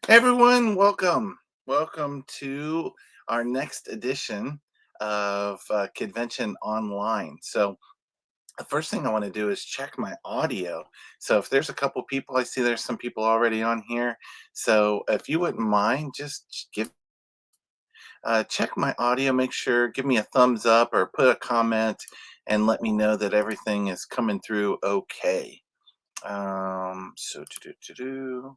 Everyone, welcome. Welcome to our next edition of Convention Online. So, the first thing I want to do is check my audio. So, if there's a couple people, I see there's some people already on here. So, if you wouldn't mind, just give check my audio, make sure, give me a thumbs up or put a comment and let me know that everything is coming through okay. So, do.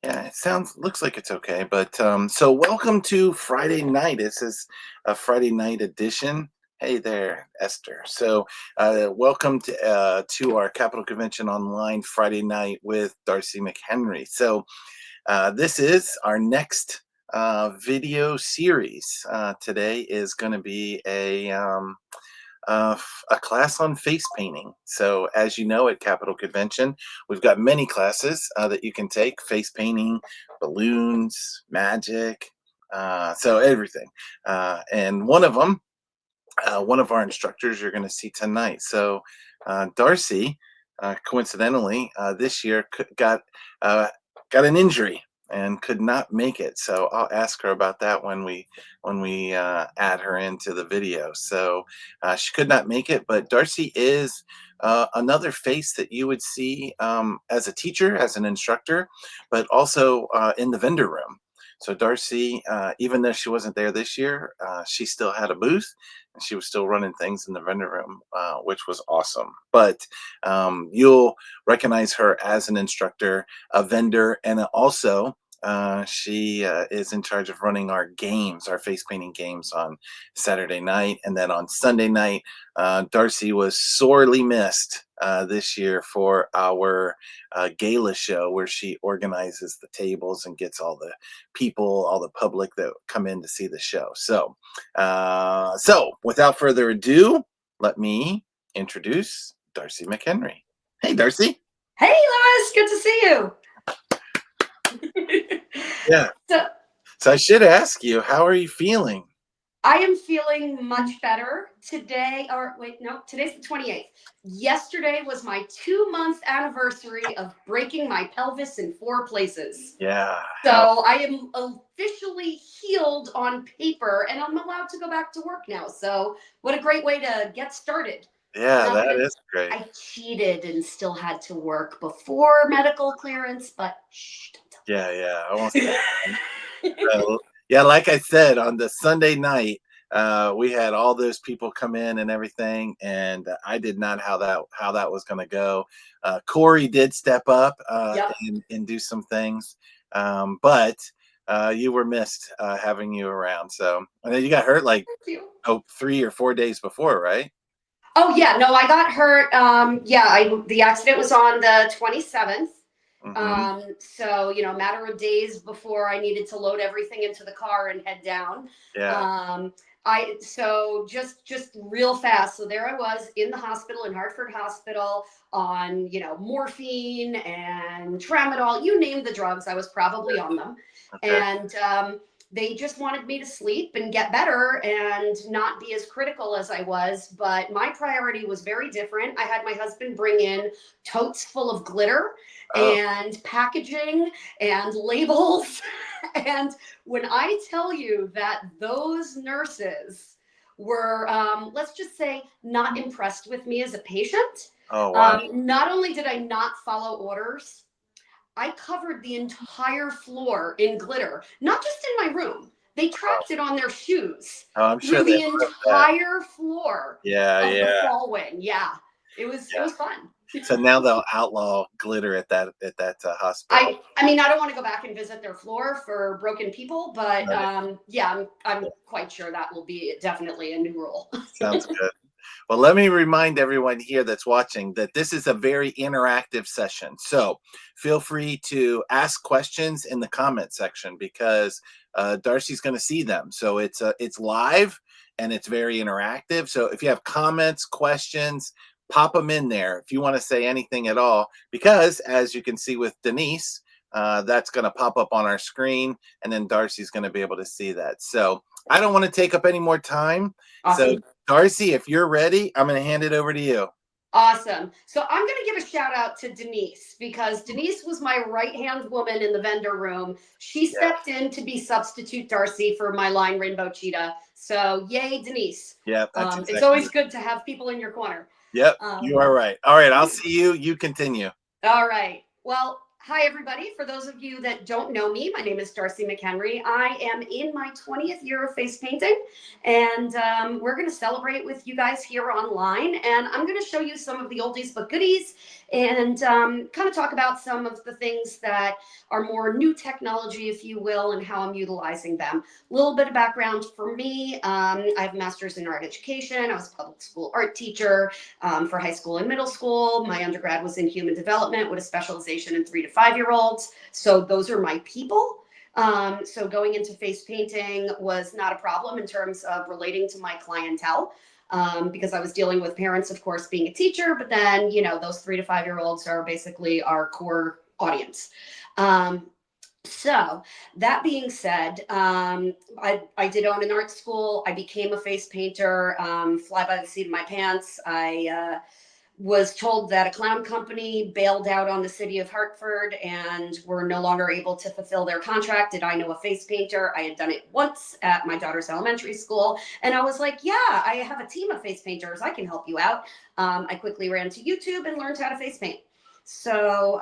Yeah, it looks like it's okay. But so welcome to Friday night. This is a Friday night edition. Hey there, Esther. So welcome to our Capital Convention Online Friday night with Darci McHenry. So this is our next video series. Today is going to be a class on face painting. So, as you know, at Capital Convention, we've got many classes that you can take: face painting, balloons, magic, so everything. And one of them, one of our instructors, you're going to see tonight. So, Darci, coincidentally, this year got an injury and could not make it. So I'll ask her about that when we add her into the video. So she could not make it, but Darci is another face that you would see as a teacher, as an instructor, but also in the vendor room. So Darci, even though she wasn't there this year, she still had a booth and she was still running things in the vendor room, which was awesome. But you'll recognize her as an instructor, a vendor, and also she is in charge of running our games, our face painting games on Saturday night. And then on Sunday night, Darci was sorely missed this year for our gala show where she organizes the tables and gets all the people, all the public that come in to see the show. So without further ado, let me introduce Darci McHenry. Hey, Darci. Hey, Lois, good to see you. Yeah. So So I should ask you, how are you feeling? I am feeling much better today. Or wait, no, today's the 28th. Yesterday was my 2 month anniversary of breaking my pelvis in 4 places. Yeah. How? So I am officially healed on paper and I'm allowed to go back to work now. So what a great way to get started. Yeah, Not that gonna is great. I cheated and still had to work before medical clearance, but shh, don't Yeah, yeah. I won't say. tell. So, yeah, like I said, on the Sunday night, we had all those people come in and everything, and I did not how that was going to go. Corey did step up Yep. and do some things, but you were missed having you around. So, and then you got hurt like Thank you. 3 or 4 days before, right? Oh yeah, no, I got hurt. Yeah, the accident was on the 27th. Hmm. So matter of days before I needed to load everything into the car and head down. Yeah. Um, just real fast. So there I was in the hospital in Hartford Hospital on morphine and tramadol. You name the drugs, I was probably on them, Okay. and they just wanted me to sleep and get better and not be as critical as I was. But my priority was very different. I had my husband bring in totes full of glitter Oh. and packaging and labels. And when I tell you that those nurses were, let's just say, not impressed with me as a patient, Oh, wow. not only did I not follow orders, I covered the entire floor in glitter, not just in my room. They Oh, tracked it on their shoes I'm sure through they the love that. entire floor Yeah, of the yeah, fall wing. Yeah, it yeah. was fun. So now they'll outlaw glitter at that hospital. I mean, I don't want to go back and visit their floor for broken people, but Right. yeah, Yeah, I'm quite sure that will be definitely a new rule. sounds good. Well, let me remind everyone here that's watching that this is a very interactive session. So feel free to ask questions in the comment section because Darci's going to see them. So it's live and it's very interactive. So if you have comments, questions, pop them in there if you want to say anything at all. Because as you can see with Denise, that's going to pop up on our screen, and then Darci's going to be able to see that. So I don't want to take up any more time. So Awesome. Darci, if you're ready, I'm going to hand it over to you. Awesome. So I'm going to give a shout out to Denise because Denise was my right hand woman in the vendor room. She Yeah. stepped in to be substitute Darci for my line Rainbow Cheetah. So yay, Denise. Yep, that's It's exactly always it. good to have people in your corner. Yep, you Um, are right. All right, I'll see you. You continue. All right. Well, hi, everybody. For those of you that don't know me, my name is Darci McHenry. I am in my 20th year of face painting, and we're going to celebrate with you guys here online. And I'm going to show you some of the oldies but goodies and kind of talk about some of the things that are more new technology, if you will, and how I'm utilizing them. A little bit of background for me. I have a master's in art education. I was a public school art teacher for high school and middle school. My undergrad was in human development with a specialization in 3 to 5 year olds. So those are my people. So going into face painting was not a problem in terms of relating to my clientele. Because I was dealing with parents, of course, being a teacher, but then, those 3 to 5 year olds are basically our core audience. So that being said, I did own an art school. I became a face painter, fly by the seat of my pants. I was told that a clown company bailed out on the city of Hartford and were no longer able to fulfill their contract. Did I know a face painter? I had done it once at my daughter's elementary school. And I was like, yeah, I have a team of face painters. I can help you out. I quickly ran to YouTube and learned how to face paint. So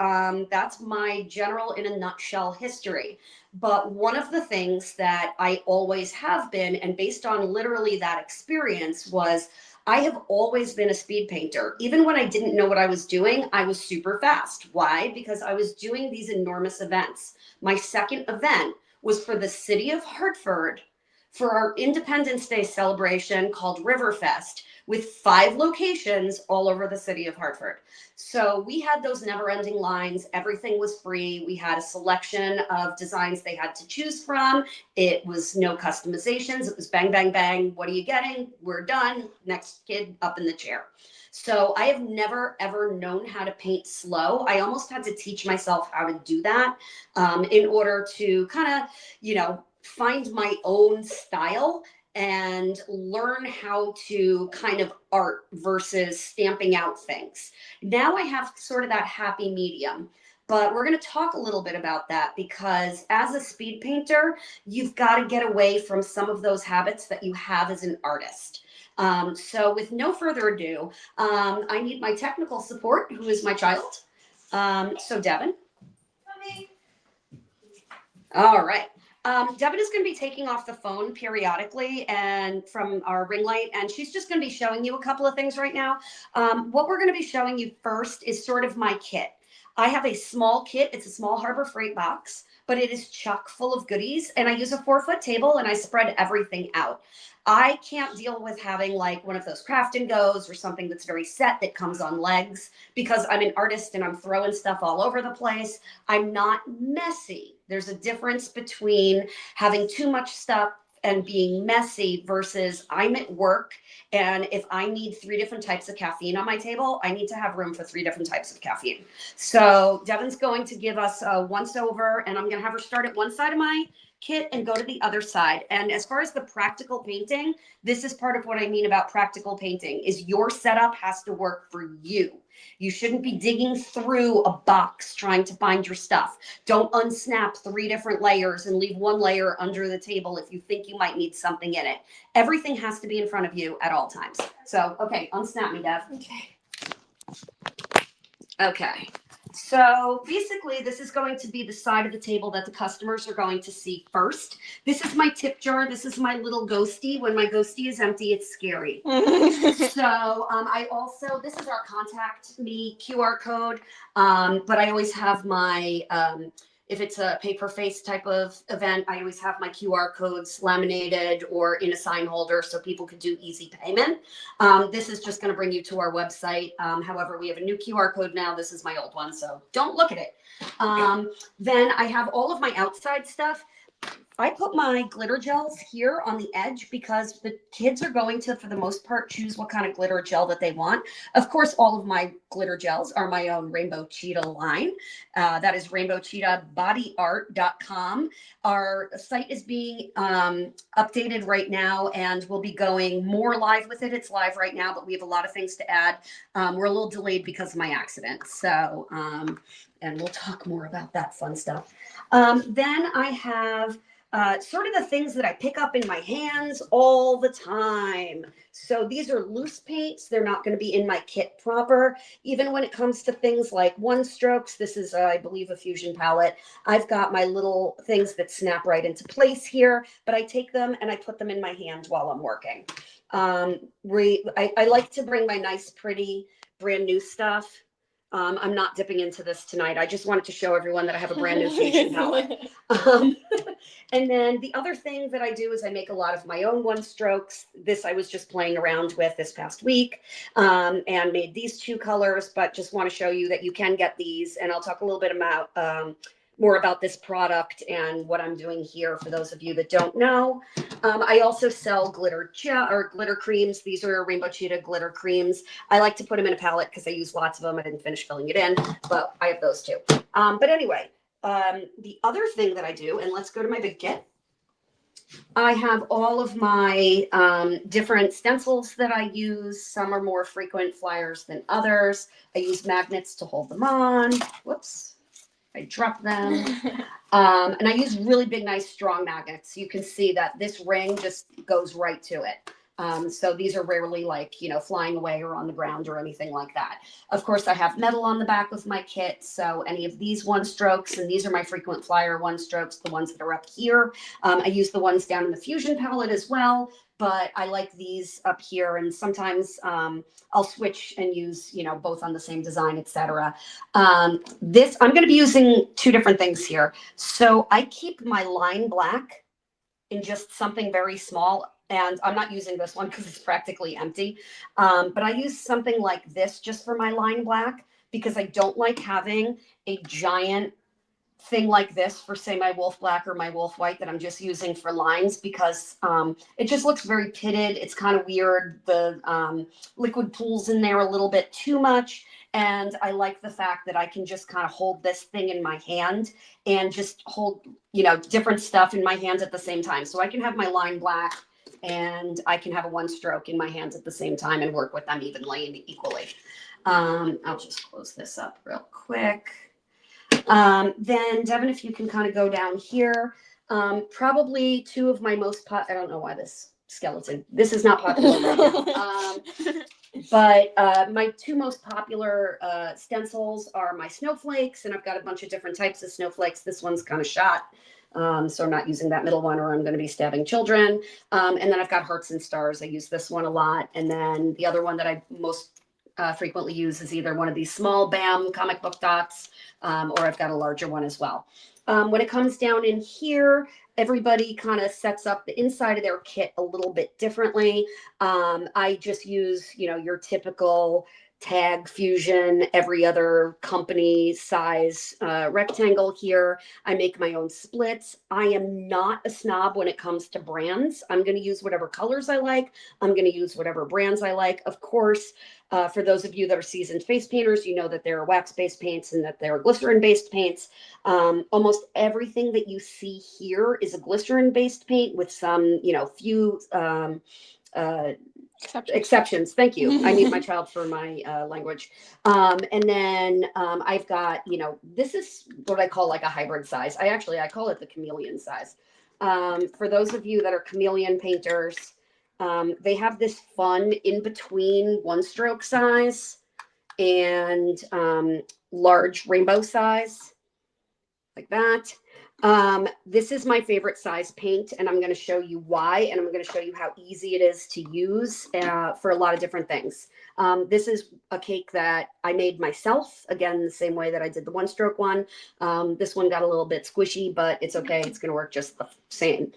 that's my general, in a nutshell, history. But one of the things that I always have been, and based on literally that experience, was I have always been a speed painter. Even when I didn't know what I was doing, I was super fast. Why? Because I was doing these enormous events. My second event was for the city of Hartford for our Independence Day celebration called Riverfest with 5 locations all over the city of Hartford. So we had those never ending lines. Everything was free. We had a selection of designs they had to choose from. It was no customizations. It was bang, bang, bang. What are you getting? We're done. Next kid up in the chair. So I have never, ever known how to paint slow. I almost had to teach myself how to do that in order to kind of, find my own style and learn how to kind of art versus stamping out things. Now I have sort of that happy medium. But we're going to talk a little bit about that because as a speed painter, you've got to get away from some of those habits that you have as an artist. So, with no further ado, I need my technical support, who is my child. So, Devin. All right. Devin is going to be taking off the phone periodically and from our ring light, and she's just going to be showing you a couple of things right now. What we're going to be showing you first is sort of my kit. I have a small kit. It's a small Harbor Freight box, but it is chock full of goodies, and I use a 4-foot table and I spread everything out. I can't deal with having like one of those craft and goes or something that's very set that comes on legs because I'm an artist and I'm throwing stuff all over the place. I'm not messy. There's a difference between having too much stuff and being messy versus I'm at work and if I need 3 different types of caffeine on my table, I need to have room for 3 different types of caffeine. So Devin's going to give us a once over and I'm going to have her start at one side of my kit and go to the other side. And as far as the practical painting, this is part of what I mean about practical painting is your setup has to work for you. You shouldn't be digging through a box trying to find your stuff. Don't unsnap 3 different layers and leave one layer under the table if you think you might need something in it. Everything has to be in front of you at all times. So, okay, unsnap me, Dev. Okay. So basically, this is going to be the side of the table that the customers are going to see first. This is my tip jar. This is my little ghosty. When my ghosty is empty, it's scary. So I also, this is our contact me QR code, but I always have my, if it's a paper face type of event, I always have my QR codes laminated or in a sign holder so people could do easy payment. This is just going to bring you to our website. However, we have a new QR code now. This is my old one, so don't look at it. Then I have all of my outside stuff. I put my glitter gels here on the edge because the kids are going to, for the most part, choose what kind of glitter gel that they want. Of course, all of my glitter gels are my own Rainbow Cheetah line. That is rainbowcheetahbodyart.com. Our site is being updated right now, and we'll be going more live with it. It's live right now, but we have a lot of things to add. We're a little delayed because of my accident. So, and we'll talk more about that fun stuff. Then I have sort of the things that I pick up in my hands all the time. So these are loose paints. They're not going to be in my kit proper. Even when it comes to things like one strokes, this is, I believe, a fusion palette. I've got my little things that snap right into place here, but I take them and I put them in my hand while I'm working. I like to bring my nice, pretty, brand new stuff. I'm not dipping into this tonight. I just wanted to show everyone that I have a brand new fusion palette. And then the other thing that I do is I make a lot of my own one strokes. This I was just playing around with this past week, and made these two colors, but just want to show you that you can get these. And I'll talk a little bit about more about this product and what I'm doing here for those of you that don't know. I also sell glitter gel or glitter creams. These are Rainbow Cheetah glitter creams. I like to put them in a palette because I use lots of them. I didn't finish filling it in, but I have those too. But anyway, the other thing that I do, and let's go to my big kit. I have all of my different stencils that I use. Some are more frequent flyers than others. I use magnets to hold them on. Whoops. I drop them. And I use really big, nice, strong magnets. You can see that this ring just goes right to it. So these are rarely like, you know, flying away or on the ground or anything like that. Of course, I have metal on the back of my kit. So any of these one strokes, and these are my frequent flyer one strokes, the ones that are up here. I use the ones down in the fusion palette as well, but I like these up here. And sometimes I'll switch and use, you know, both on the same design, etc. This, I'm going to be using two different things here. So I keep my line black in just something very small. And I'm not using this one because it's practically empty. But I use something like this just for my line black because I don't like having a giant thing like this for, say, my wolf black or my wolf white that I'm just using for lines because it just looks very pitted. It's kind of weird. The liquid pools in there a little bit too much. And I like the fact that I can just kind of hold this thing in my hand and just hold, you know, different stuff in my hands at the same time. So I can have my line black and I can have a one stroke in my hands at the same time and work with them evenly and equally. I'll just close this up real quick. Then Devin, if you can kind of go down here, probably two of my most I don't know why this skeleton, this is not popular right now. But my two most popular stencils are my snowflakes, and I've got a bunch of different types of snowflakes. This one's kind of shot, so I'm not using that middle one or I'm going to be stabbing children. And then I've got hearts and stars. I use this one a lot. And then the other one that I most frequently use is either one of these small BAM comic book dots, or I've got a larger one as well. When it comes down in here, everybody kind of sets up the inside of their kit a little bit differently. I just use, you know, your typical tag fusion, every other company size rectangle here. I make my own splits. I am not a snob when it comes to brands. I'm going to use whatever colors I like. I'm going to use whatever brands I like. Of course, for those of you that are seasoned face painters, you know that there are wax-based paints and that there are glycerin-based paints. Almost everything that you see here is a glycerin-based paint with some, you know, few exceptions. Thank you. I need my child for my language. And then I've got, you know, this is what I call like a hybrid size. I call it the chameleon size. For those of you that are chameleon painters, they have this fun in between one stroke size and large rainbow size, like that. This is my favorite size paint, and I'm going to show you why, and I'm going to show you how easy it is to use for a lot of different things. This is a cake that I made myself, again, the same way that I did the one stroke one. This one got a little bit squishy, but it's okay. It's going to work just the same.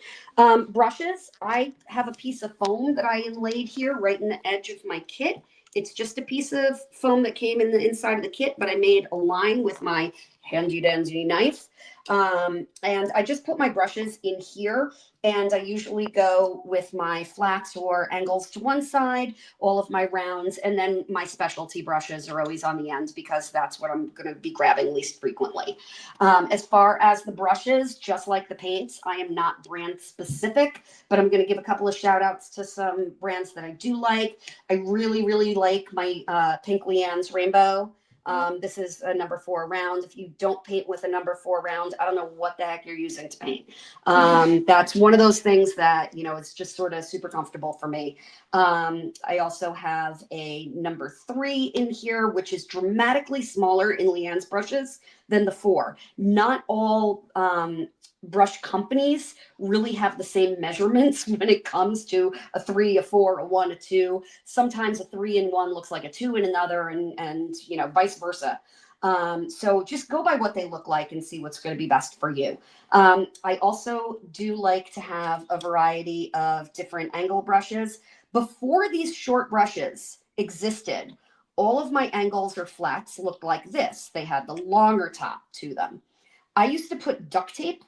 Brushes, I have a piece of foam that I inlaid here right in the edge of my kit. It's just a piece of foam that came in the inside of the kit, but I made a line with my handy dandy knife. And I just put my brushes in here, and I usually go with my flats or angles to one side, all of my rounds, and then my specialty brushes are always on the end because that's what I'm going to be grabbing least frequently. As far as the brushes, just like the paints, I am not brand specific, but I'm going to give a couple of shout outs to some brands that I do like. I really, really like my Pink Leanne's Rainbow. This is a number 4 round. If you don't paint with a number 4 round, I don't know what the heck you're using to paint. That's one of those things that, it's just sort of super comfortable for me. I also have a number 3 in here, which is dramatically smaller in Leanne's brushes than the 4. Not all brush companies really have the same measurements when it comes to a 3, a 4, a 1, a 2. Sometimes a 3 in one looks like a 2 in another, and vice versa. So just go by what they look like and see what's going to be best for you. I also do like to have a variety of different angle brushes. Before these short brushes existed, all of my angles or flats looked like this. They had the longer top to them. I used to put duct tape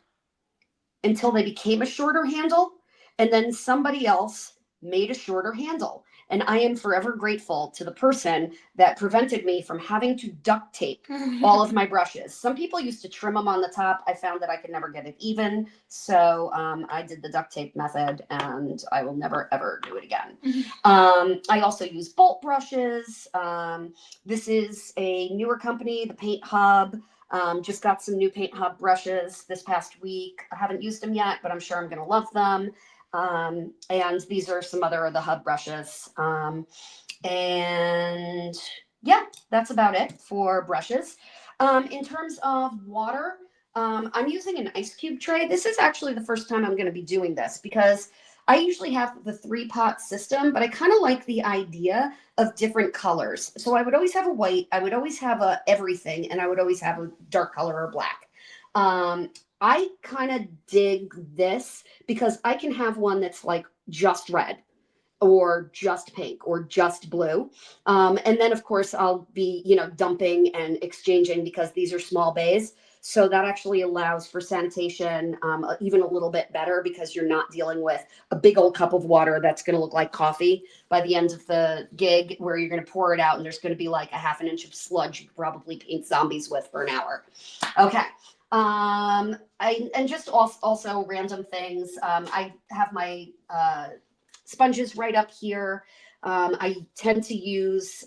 until they became a shorter handle, and then somebody else made a shorter handle. And I am forever grateful to the person that prevented me from having to duct tape all of my brushes. Some people used to trim them on the top. I found that I could never get it even. So I did the duct tape method, and I will never, ever do it again. I also use bolt brushes. This is a newer company, the Paint Hub. Just got some new Paint Hub brushes this past week. I haven't used them yet, but I'm sure I'm going to love them. And these are some other of the Hub brushes. And yeah, that's about it for brushes. In terms of water, I'm using an ice cube tray. This is actually the first time I'm going to be doing this because I usually have the 3-pot system, but I kind of like the idea of different colors. So I would always have a white, I would always have a everything, and I would always have a dark color or black. I kind of dig this because I can have one that's like just red or just pink or just blue. And then of course I'll be, dumping and exchanging because these are small bays. So that actually allows for sanitation even a little bit better because you're not dealing with a big old cup of water that's going to look like coffee by the end of the gig, where you're going to pour it out and there's going to be like a half an inch of sludge you could probably paint zombies with for an hour. Okay. And just also random things. I have my sponges right up here. I tend to use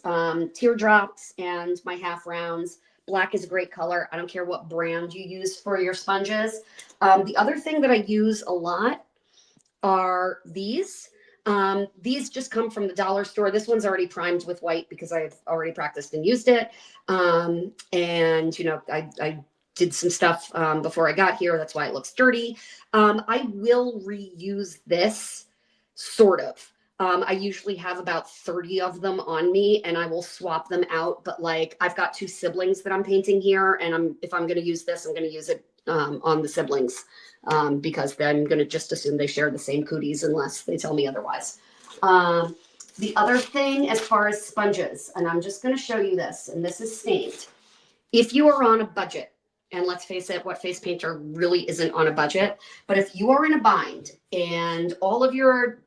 teardrops and my half rounds. Black is a great color. I don't care what brand you use for your sponges. The other thing that I use a lot are these. These just come from the dollar store. This one's already primed with white because I've already practiced and used it. And I did some stuff before I got here. That's why it looks dirty. I will reuse this sort of. I usually have about 30 of them on me and I will swap them out. But like I've got 2 siblings that I'm painting here. And if I'm going to use this, I'm going to use it on the siblings because I'm going to just assume they share the same cooties unless they tell me otherwise. The other thing as far as sponges, and I'm just going to show you this, and this is stained. If you are on a budget, and let's face it, what face painter really isn't on a budget, but if you are in a bind and all of your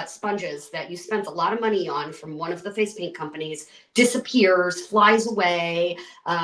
sponges that you spent a lot of money on from one of the face paint companies disappears, flies away,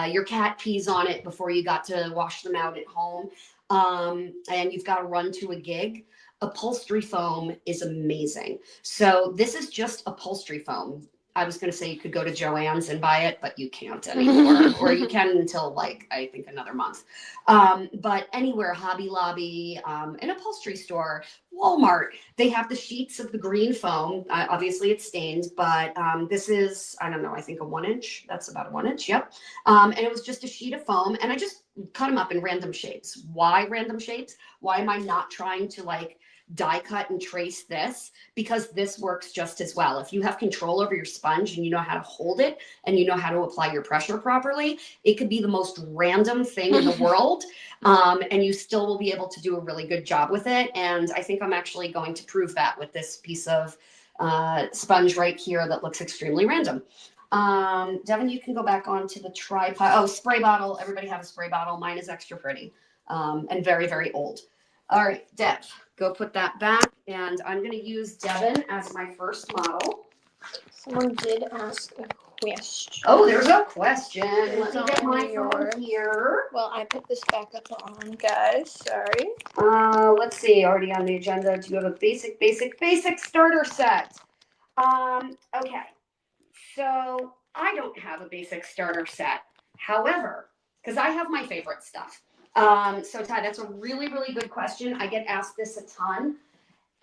your cat pees on it before you got to wash them out at home, and you've got to run to a gig, upholstery foam is amazing. So this is just upholstery foam. I was going to say you could go to Joann's and buy it, but you can't anymore, or you can until I think another month. But anywhere, Hobby Lobby, an upholstery store, Walmart, they have the sheets of the green foam. Obviously it's stained, but this is, I don't know, I think a 1 inch. That's about a 1 inch. Yep. And it was just a sheet of foam and I just cut them up in random shapes. Why random shapes? Why am I not trying to die cut and trace this? Because this works just as well. If you have control over your sponge and you know how to hold it and you know how to apply your pressure properly, it could be the most random thing in the world. And you still will be able to do a really good job with it. And I think I'm actually going to prove that with this piece of sponge right here that looks extremely random. Devin, you can go back onto the tripod. Oh, spray bottle. Everybody have a spray bottle. Mine is extra pretty, and very, very old. All right, Dev, go put that back. And I'm going to use Devin as my first model. Someone did ask a question. Oh, there's a question. It's Let me get my yours. phone here. Well, I put this back up on, guys. Sorry. Let's see. Already on the agenda. Do you have a basic starter set? Okay. So I don't have a basic starter set. However, because I have my favorite stuff. So Ty, that's a really, really good question. I get asked this a ton.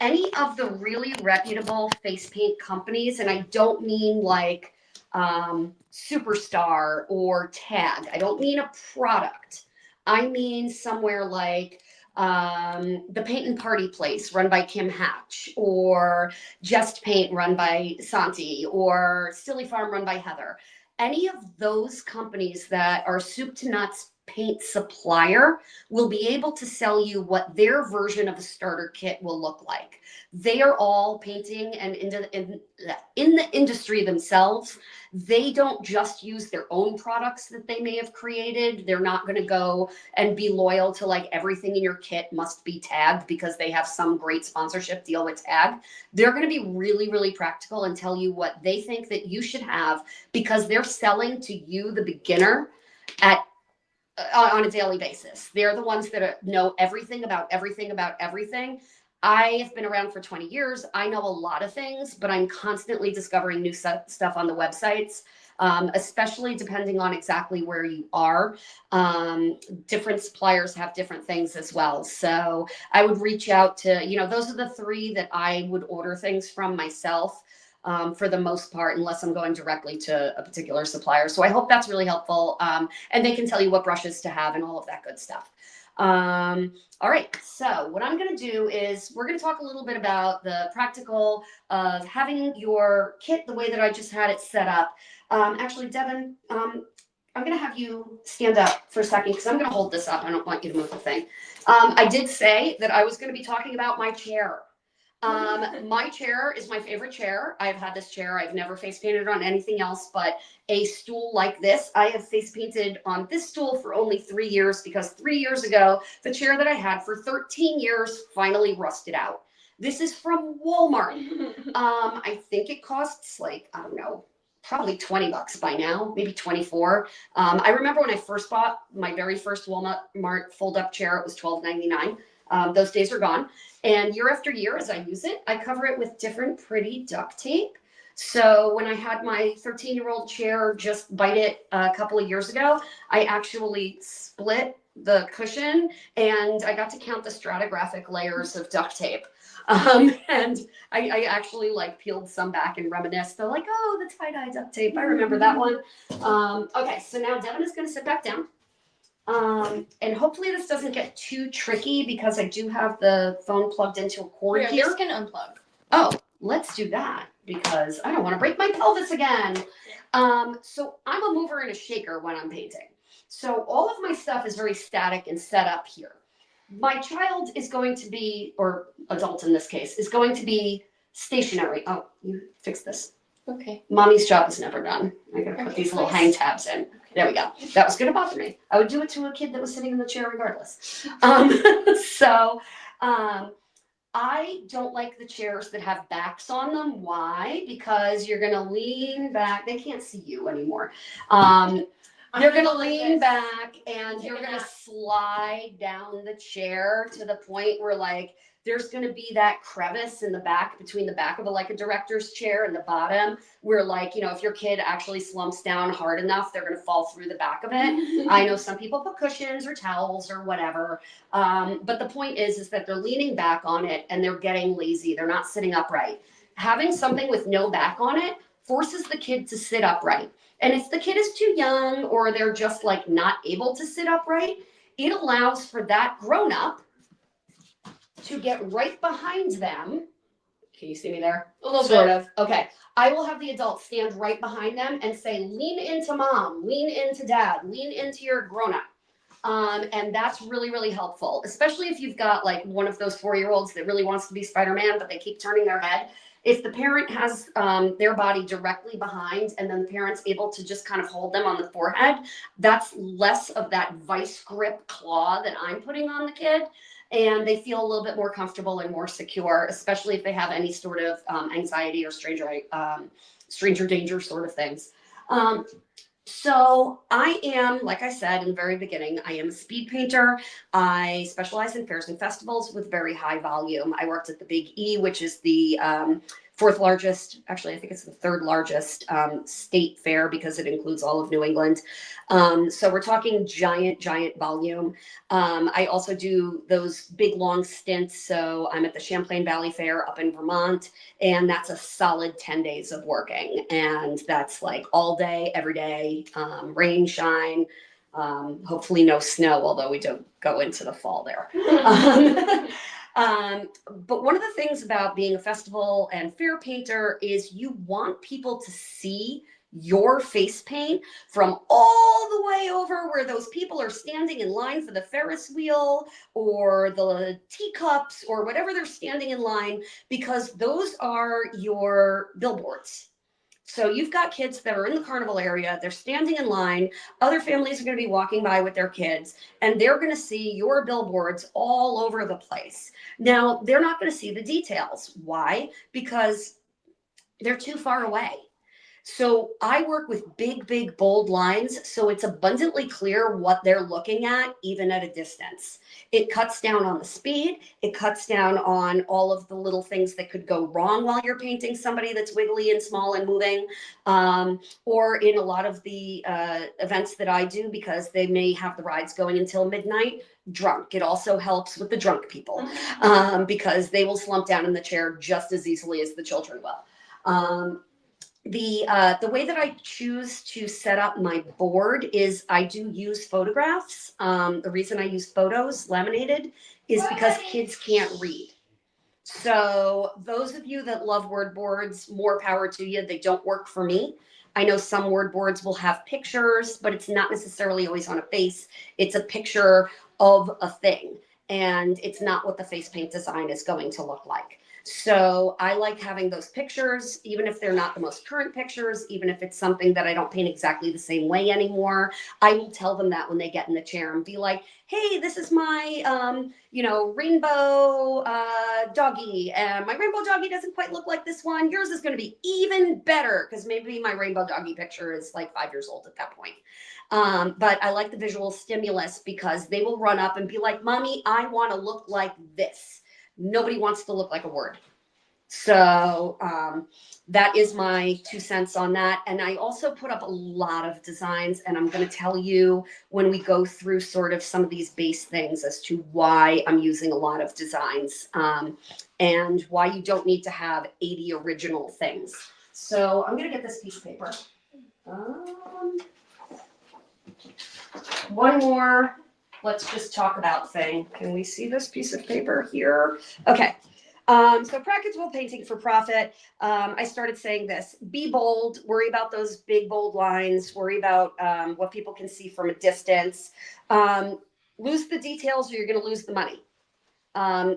Any of the really reputable face paint companies, and I don't mean like Superstar or Tag. I don't mean a product. I mean somewhere like the Paint and Party Place run by Kim Hatch, or Just Paint run by Santi, or Silly Farm run by Heather. Any of those companies that are soup to nuts paint supplier will be able to sell you what their version of a starter kit will look like. They are all painting and in the industry themselves. They don't just use their own products that they may have created. They're not going to go and be loyal to like everything in your kit must be tagged because they have some great sponsorship deal with Tag. They're going to be really, really practical and tell you what they think that you should have because they're selling to you, the beginner, at on a daily basis. They're the ones that know everything about everything about everything. I have been around for 20 years. I know a lot of things, but I'm constantly discovering new stuff on the websites, especially depending on exactly where you are. Different suppliers have different things as well. So I would reach out to, those are the three that I would order things from myself. For the most part, unless I'm going directly to a particular supplier. So I hope that's really helpful. And they can tell you what brushes to have and all of that good stuff. All right, so what I'm going to do is we're going to talk a little bit about the practical of having your kit the way that I just had it set up. Actually, Devin, I'm going to have you stand up for a second because I'm going to hold this up. I don't want you to move the thing. I did say that I was going to be talking about my chair. My chair is my favorite chair. I've had this chair. I've never face painted on anything else but a stool like this. I have face painted on this stool for only 3 years because 3 years ago, the chair that I had for 13 years finally rusted out. This is from Walmart. I think it costs like, I don't know, probably $20 by now, maybe 24. I remember when I first bought my very first Walmart fold-up chair, it was $12.99. Those days are gone. And year after year, as I use it, I cover it with different pretty duct tape. So when I had my 13-year-old chair just bite it a couple of years ago, I actually split the cushion and I got to count the stratigraphic layers of duct tape. And I actually like peeled some back and reminisced. They're like, oh, the tie-dye duct tape. I remember that one. Okay, so now Devin is going to sit back down. And hopefully this doesn't get too tricky because I do have the phone plugged into a cord Yeah, here. this can unplug. Oh, let's do that because I don't want to break my pelvis again. So I'm a mover and a shaker when I'm painting. So all of my stuff is very static and set up here. My child is going to be, or adult in this case, is going to be stationary. Oh, you fix this. Okay. Mommy's job is never done. I gotta put Okay, these little please. hang tabs in. There we go. That was gonna bother me. I would do it to a kid that was sitting in the chair regardless. So I don't like the chairs that have backs on them. Why? Because you're gonna lean back. They can't see you anymore. You're gonna lean back and you're gonna slide down the chair to the point where like there's going to be that crevice in the back between the back of a director's chair and the bottom where like, if your kid actually slumps down hard enough, they're going to fall through the back of it. I know some people put cushions or towels or whatever. But the point is that they're leaning back on it and they're getting lazy. They're not sitting upright. Having something with no back on it forces the kid to sit upright. And if the kid is too young or they're just like not able to sit upright, it allows for that grown up to get right behind them. Can you see me there? A little sort bit. of. Okay. I will have the adult stand right behind them and say, lean into mom, lean into dad, lean into your grown up. And that's really, really helpful, especially if you've got like one of those 4-year-olds that really wants to be Spider-Man, but they keep turning their head. If the parent has their body directly behind and then the parent's able to just kind of hold them on the forehead, that's less of that vice grip claw that I'm putting on the kid. And they feel a little bit more comfortable and more secure, especially if they have any sort of anxiety or stranger danger sort of things. Um, so I am, like I said in the very beginning, I am a speed painter. I specialize in fairs and festivals with very high volume. I worked at the Big E, which is the fourth largest, actually, I think it's the third largest state fair because it includes all of New England. So we're talking giant, giant volume. I also do those big, long stints. So I'm at the Champlain Valley Fair up in Vermont, and that's a solid 10 days of working. And that's like all day, every day, rain, shine, hopefully no snow, although we don't go into the fall there. But one of the things about being a festival and fair painter is you want people to see your face paint from all the way over where those people are standing in line for the Ferris wheel or the teacups or whatever they're standing in line, because those are your billboards. So you've got kids that are in the carnival area, they're standing in line, other families are going to be walking by with their kids, and they're going to see your billboards all over the place. Now, they're not going to see the details. Why? Because they're too far away. So I work with big, big, bold lines, so it's abundantly clear what they're looking at, even at a distance. It cuts down on the speed. It cuts down on all of the little things that could go wrong while you're painting somebody that's wiggly and small and moving. Or in a lot of the events that I do, because they may have the rides going until midnight, drunk. It also helps with the drunk people because they will slump down in the chair just as easily as the children will. The way that I choose to set up my board is I do use photographs. The reason I use photos laminated is because kids can't read. So those of you that love word boards, more power to you. They don't work for me. I know some word boards will have pictures, but it's not necessarily always on a face. It's a picture of a thing, and it's not what the face paint design is going to look like. So I like having those pictures, even if they're not the most current pictures, even if it's something that I don't paint exactly the same way anymore. I will tell them that when they get in the chair and be like, hey, this is my, rainbow doggy. And my rainbow doggy doesn't quite look like this one. Yours is going to be even better because maybe my rainbow doggy picture is like 5 years old at that point. But I like the visual stimulus because they will run up and be like, Mommy, I want to look like this. Nobody wants to look like a word. So that is my 2 cents on that. And I also put up a lot of designs, and I'm going to tell you when we go through sort of some of these base things as to why I'm using a lot of designs and why you don't need to have 80 original things. So I'm going to get this piece of paper. One more, let's just talk about thing. Can we see this piece of paper here? Okay. So practical painting for profit. I started saying this: be bold, worry about those big, bold lines, worry about what people can see from a distance. Lose the details or you're going to lose the money.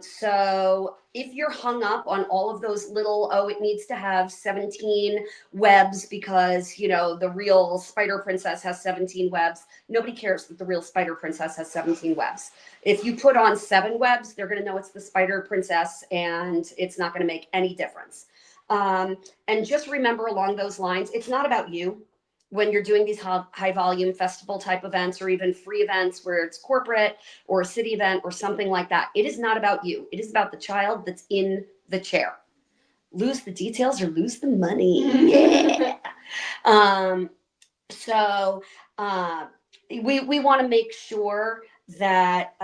So if you're hung up on all of those little, oh, it needs to have 17 webs because, you know, the real Spider Princess has 17 webs. Nobody cares that the real Spider Princess has 17 webs. If you put on 7 webs, they're going to know it's the Spider Princess and it's not going to make any difference. And just remember along those lines, it's not about you. When you're doing these high volume festival type events or even free events where it's corporate or a city event or something like that, it is not about you. It is about the child that's in the chair. Lose the details or lose the money. Yeah. So we want to make sure that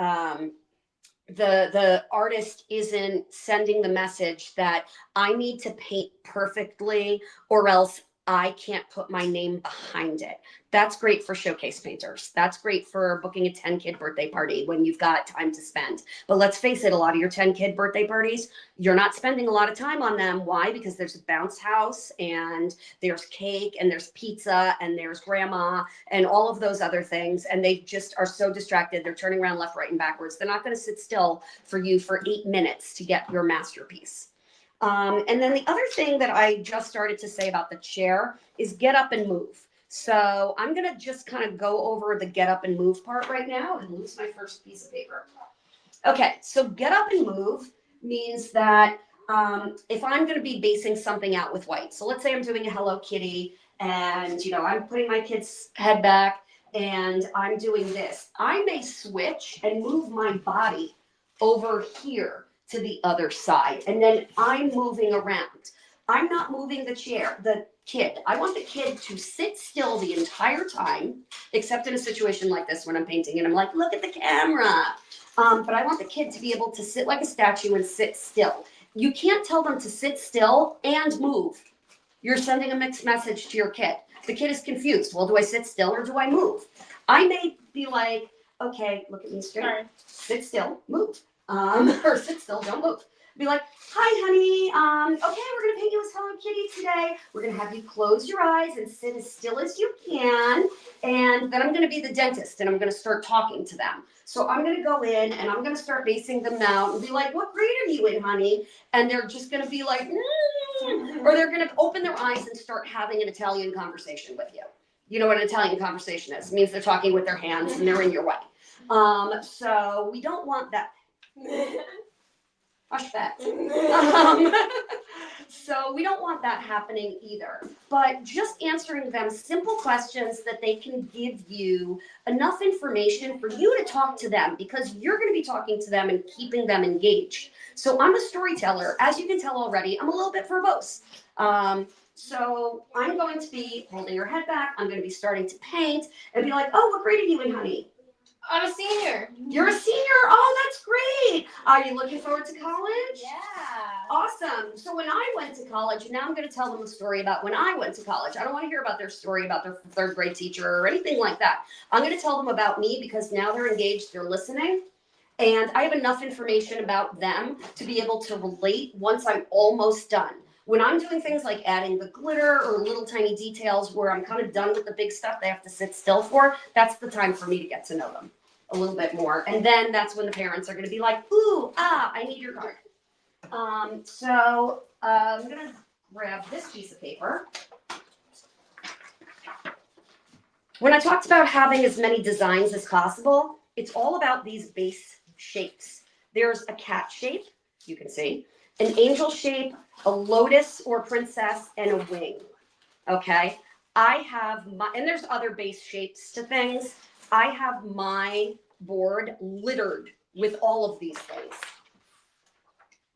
the artist isn't sending the message that I need to paint perfectly or else I can't put my name behind it. That's great for showcase painters. That's great for booking a 10-kid birthday party when you've got time to spend. But let's face it, a lot of your 10-kid birthday parties, you're not spending a lot of time on them. Why? Because there's a bounce house and there's cake and there's pizza and there's grandma and all of those other things. And they just are so distracted. They're turning around left, right, and backwards. They're not going to sit still for you for 8 minutes to get your masterpiece. And then the other thing that I just started to say about the chair is get up and move. So I'm going to just kind of go over the get up and move part right now and lose my first piece of paper. Okay, so get up and move means that if I'm going to be basing something out with white, so let's say I'm doing a Hello Kitty and, I'm putting my kid's head back and I'm doing this. I may switch and move my body over here to the other side, and then I'm moving around. I'm not moving the kid. I want the kid to sit still the entire time, except in a situation like this when I'm painting and I'm like, look at the camera. But I want the kid to be able to sit like a statue and sit still. You can't tell them to sit still and move. You're sending a mixed message to your kid. The kid is confused. Well, do I sit still or do I move? I may be like, okay, look at me straight. Sorry. Sit still, move. Or sit still, don't move. Be like, hi, honey. Okay, we're gonna paint you as Hello Kitty today. We're gonna have you close your eyes and sit as still as you can. And then I'm gonna be the dentist and I'm gonna start talking to them. So I'm gonna go in and I'm gonna start basing them out and be like, what grade are you in, honey? And they're just gonna be like, or they're gonna open their eyes and start having an Italian conversation with you. You know what an Italian conversation is? It means they're talking with their hands and they're in your way. So we don't want that. Hush that. So we don't want that happening either. But just answering them simple questions that they can give you enough information for you to talk to them, because you're going to be talking to them and keeping them engaged. So I'm a storyteller. As you can tell already, I'm a little bit verbose. So I'm going to be holding your head back. I'm going to be starting to paint and be like, oh, what grade are you in, honey? I'm a senior. You're a senior? Oh, that's great. Are you looking forward to college? Yeah. Awesome. So when I went to college, now I'm going to tell them a story about when I went to college. I don't want to hear about their story about their third grade teacher or anything like that. I'm going to tell them about me, because now they're engaged, they're listening, and I have enough information about them to be able to relate once I'm almost done. When I'm doing things like adding the glitter or little tiny details where I'm kind of done with the big stuff they have to sit still for, that's the time for me to get to know them a little bit more. And then that's when the parents are going to be like, ooh, I need your card. So I'm going to grab this piece of paper. When I talked about having as many designs as possible, it's all about these base shapes. There's a cat shape, you can see, an angel shape, a lotus or princess, and a wing. Okay, I have my, and there's other base shapes to things. I have my board littered with all of these things.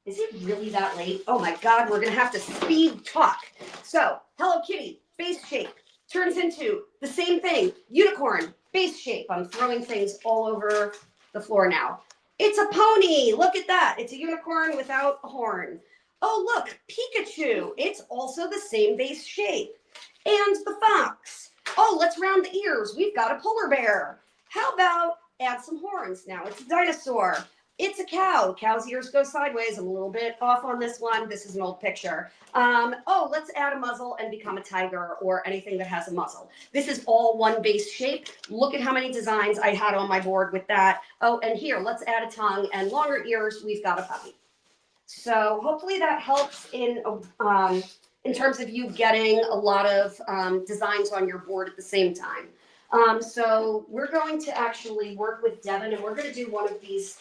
Is it really that late? Oh my God, we're gonna have to speed talk. So, Hello Kitty, base shape, turns into the same thing. Unicorn, base shape. I'm throwing things all over the floor now. It's a pony, look at that. It's a unicorn without a horn. Oh look, Pikachu, it's also the same base shape. And the fox. Oh, let's round the ears. We've got a polar bear. How about add some horns? Now it's a dinosaur. It's a cow. Cow's ears go sideways. I'm a little bit off on this one. This is an old picture. Oh, let's add a muzzle and become a tiger or anything that has a muzzle. This is all one base shape. Look at how many designs I had on my board with that. Oh, and here, let's add a tongue and longer ears. We've got a puppy. So hopefully that helps in terms of you getting a lot of designs on your board at the same time. So we're going to actually work with Devin, and we're going to do one of these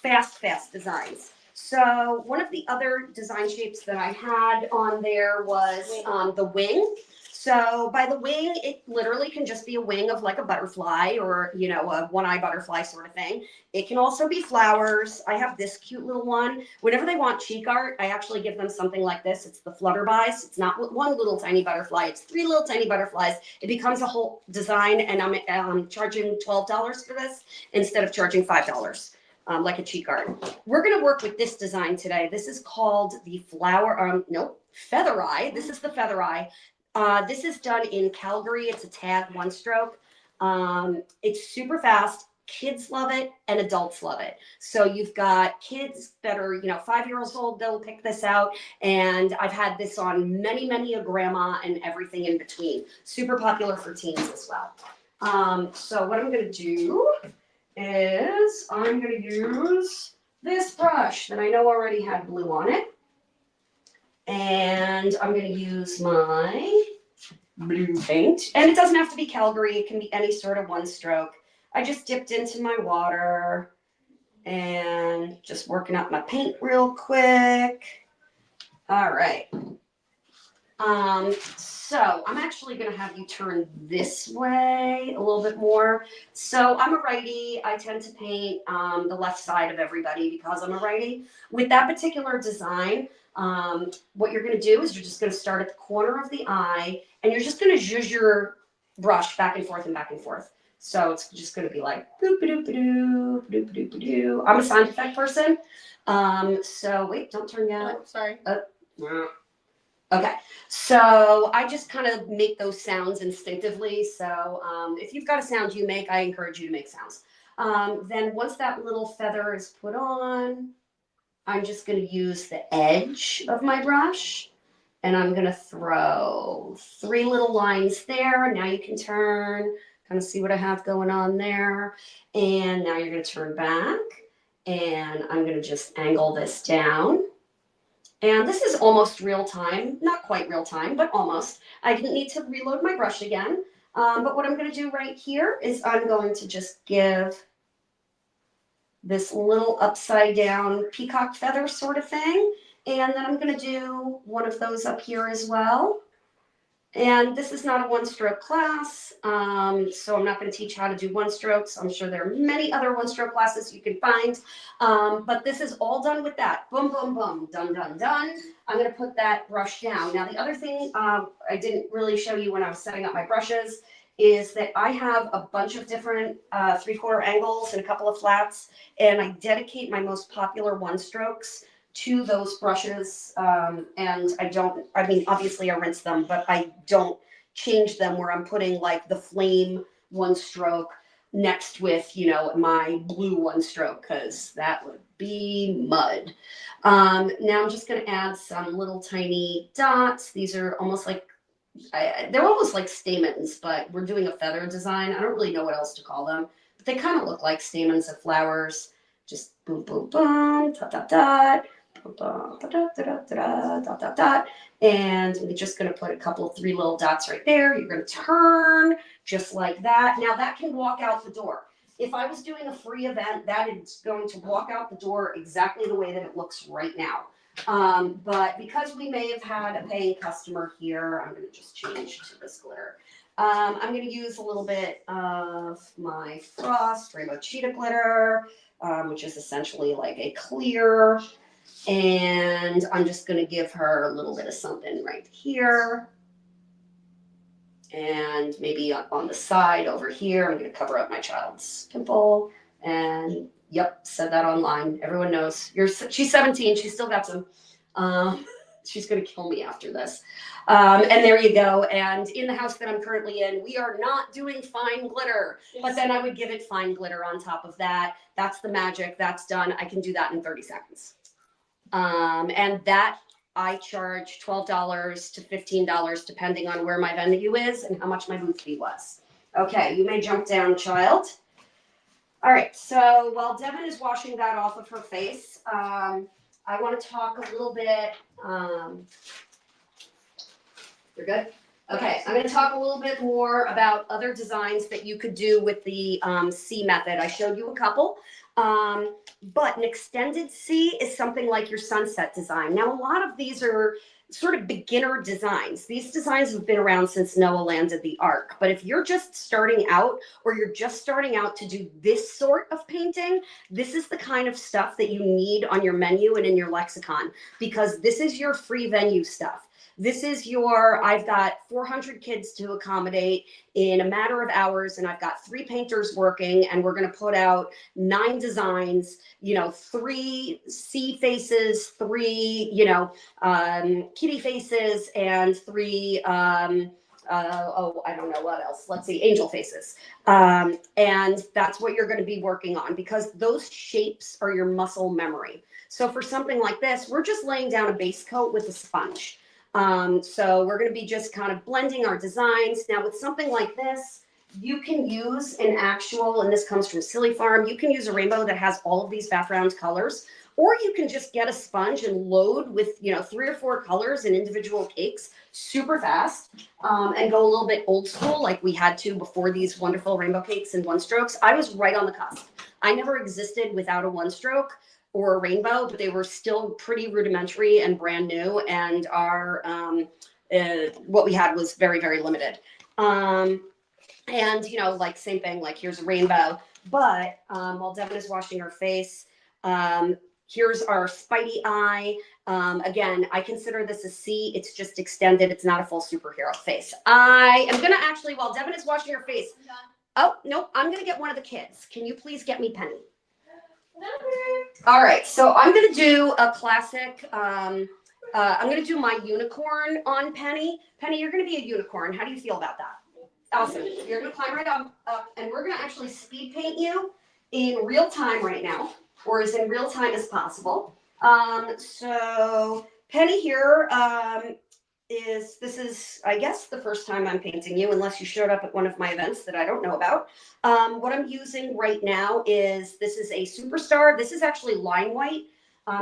fast designs. So one of the other design shapes that I had on there was the wing. So by the wing, it literally can just be a wing of like a butterfly or, a one-eye butterfly sort of thing. It can also be flowers. I have this cute little one. Whenever they want cheek art, I actually give them something like this. It's the flutterbys. It's not one little tiny butterfly. It's 3 little tiny butterflies. It becomes a whole design, and I'm charging $12 for this instead of charging $5. Like a cheek art. We're going to work with this design today. This is called the Feather Eye. This is the Feather Eye. This is done in Calgary. It's a tag 1-stroke. It's super fast. Kids love it and adults love it. So you've got kids that are, 5 years old, they'll pick this out. And I've had this on many a grandma and everything in between. Super popular for teens as well. So what I'm going to do is I'm going to use this brush that I know already had blue on it. And I'm going to use my blue paint. And it doesn't have to be Calgary. It can be any sort of one stroke. I just dipped into my water and just working up my paint real quick. All right. So I'm actually going to have you turn this way a little bit more. So I'm a righty. I tend to paint the left side of everybody because I'm a righty. With that particular design, what you're going to do is you're just going to start at the corner of the eye and you're just going to zhuzh your brush back and forth and back and forth. So it's just going to be like boop a doop a doo, boop a doop a doo. I'm a sound effect person. So wait, don't turn yet. Oh, sorry. Okay, so I just kind of make those sounds instinctively. So if you've got a sound you make, I encourage you to make sounds. Then once that little feather is put on, I'm just going to use the edge of my brush and I'm going to throw 3 little lines there. Now you can turn, kind of see what I have going on there. And now you're going to turn back and I'm going to just angle this down. And this is almost real time, not quite real time, but almost. I didn't need to reload my brush again. But what I'm going to do right here is I'm going to just give this little upside down peacock feather sort of thing. And then I'm going to do one of those up here as well. And this is not a one-stroke class, so I'm not going to teach how to do one strokes. I'm sure there are many other one-stroke classes you can find, but this is all done with that. Boom, boom, boom, done, done, done. I'm going to put that brush down. Now, the other thing I didn't really show you when I was setting up my brushes is that I have a bunch of different 3/4 angles and a couple of flats, and I dedicate my most popular one-strokes to those brushes, and I mean, obviously I rinse them, but I don't change them where I'm putting like the flame one stroke next with, my blue one stroke, because that would be mud. Now I'm just going to add some little tiny dots. These are almost like, they're almost like stamens, but we're doing a feather design. I don't really know what else to call them, but they kind of look like stamens of flowers. Just boom, boom, boom, dot, dot, dot. And we're just going to put a couple of 3 little dots right there. You're going to turn just like that. Now that can walk out the door. If I was doing a free event, that is going to walk out the door exactly the way that it looks right now. But because we may have had a paying customer here, I'm going to just change to this glitter. I'm going to use a little bit of my Frost Rainbow Cheetah glitter, which is essentially like a clear. And I'm just going to give her a little bit of something right here. And maybe on the side over here, I'm going to cover up my child's pimple. And yep, said that online. Everyone knows. She's 17. She's still got some. She's going to kill me after this. And there you go. And in the house that I'm currently in, we are not doing fine glitter. Yes. But then I would give it fine glitter on top of that. That's the magic. That's done. I can do that in 30 seconds. And that I charge $12 to $15 depending on where my venue is and how much my booth fee was. Okay, you may jump down, child. All right, so while Devin is washing that off of her face, I want to talk a little bit. You're good? Okay, I'm going to talk a little bit more about other designs that you could do with the C method. I showed you a couple. But an extended C is something like your sunset design. Now, a lot of these are sort of beginner designs. These designs have been around since Noah landed the Ark. But if you're just starting out or you're just starting out to do this sort of painting, this is the kind of stuff that you need on your menu and in your lexicon, because this is your free venue stuff. This is I've got 400 kids to accommodate in a matter of hours, and I've got 3 painters working, and we're going to put out 9 designs, 3 sea faces, 3, kitty faces, and 3, I don't know what else. Let's see, angel faces. And that's what you're going to be working on, because those shapes are your muscle memory. So for something like this, we're just laying down a base coat with a sponge. So we're going to be just kind of blending our designs. Now with something like this, you can use an actual, and this comes from Silly Farm, you can use a rainbow that has all of these background colors, Or you can just get a sponge and load with, 3 or 4 colors and individual cakes super fast, and go a little bit old school like we had to before these wonderful rainbow cakes and one strokes. I was right on the cusp. I never existed without a one stroke or a rainbow, but they were still pretty rudimentary and brand new. And what we had was very, very limited. And like same thing, like here's a rainbow. But while Devin is washing her face, here's our Spidey eye. Again, I consider this a C. It's just extended. It's not a full superhero face. I am gonna actually, while Devin is washing her face. Oh no, I'm gonna get one of the kids. Can you please get me Penny? All right, so I'm gonna do a classic. I'm gonna do my unicorn on Penny. Penny, you're gonna be a unicorn. How do you feel about that? Awesome. You're gonna climb right up, and we're gonna actually speed paint you in real time right now, or as in real time as possible. So Penny here this is, I guess, the first time I'm painting you, unless you showed up at one of my events that I don't know about. What I'm using right now is, this is a Superstar. This is actually line white.